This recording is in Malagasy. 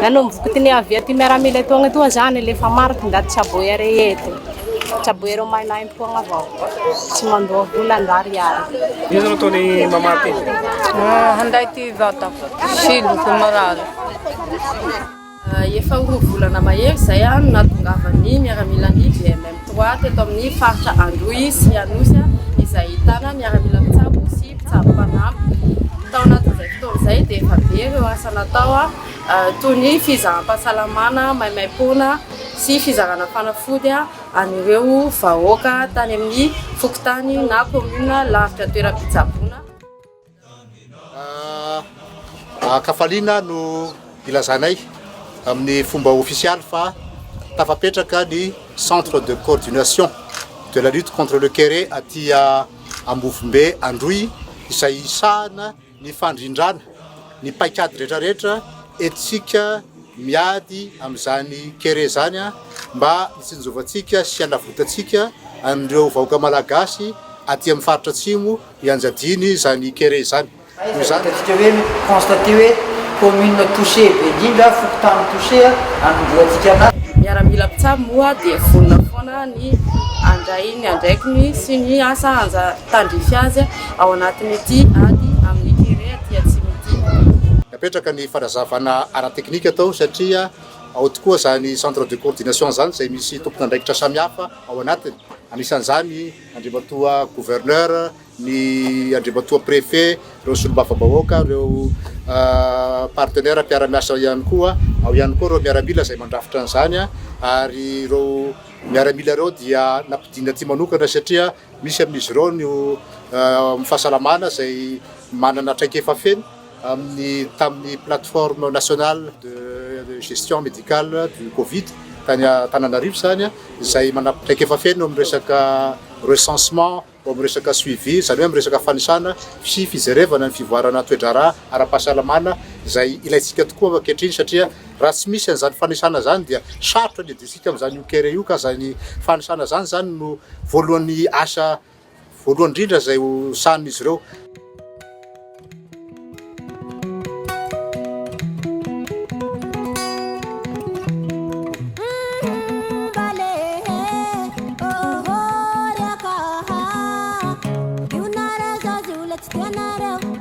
nanomboky ty niavia ty miaramila etoagna etoa zany lefa maro ndaty tsy aboy arehety tsy aboereo mainaim-poagna avao tsy mandoa volan-dary ary. Ino no ataony mama ty? Handay ty vatako siloko marary. Efa roa volana mahery zay no natongavany miaramila ny VMM3 teto amin'ny faritra Androy sy Anosy izay ahitana miaramila mpitsabo sy mpitsabo mpanampy. Tao anatin'izay fotoan'izay dia efa be ireo asa natao toy ny fizaham-pahasalamana, maimaim-pona sy fizarana fanafody an'ireo vahoaka tany amin'ny fokontany na commune lavitra toeram-pitsaboana. Kafaliana no ilazanay amin'ny fomba official fa tafapetraka ny centre de coordination de la lutte contre le kéré aty Ambovombe Androy izay isahana ny fandrindrana ny paikady rehetrarehetra etsika miady amin'izany kéré zany mba hitsinjovantsika sy hanavotatsika an'ireo vahoaka malagasy aty amin'ny faritra atsimo ianjadiny zany kéré zany. Atsika hoe constaté hoe commune touché be indrindra fokontany touché anomboantsika anazy. Miaramila mpitsabo moa dia vonona foana ny andray ny andraikiny sy ny asa tandrify azy ao anatin'ity ady amin'ny kéré aty atsimo ity. Napetraka ny fanazavana ara-teknika tao satria ao tokoa zany centre de coordination zany izay misy tompon'andraikitra samihafa ao anatiny. Anisan'izany andriamatoa gouverneur, ny andriamatoa préfet, ireo solombavambahoaka, ireo partenaire mpiara-miasa ihany koa, ao ihany koa ireo miaramila izay mandrafitra an'izany ary ireo miaramila ireo dia nampidina aty manokana satria misy amin'izy ireo no fahasalamana izay manana traikefa feno tamin'ny plateforme nationale de gestion médicale du Covid tany Antananarivo zany izay manatraikefa feno amin'ny resaka recensement, amin'ny resaka suivi, zany hoe amin'ny resaka fanisana sy fijerevana ny fivoarana toe-draharaha ara-pahasalamana izay ilaitsika tokoa ankehitriny satria raha tsy misy an'izany fanisana zany dia sarotra ny editsika amin'izany io kéré io ka zany fanisana zany no voalohan'ny asa voalohany indrindra izay ho sahin'izy ireo. Let's go now.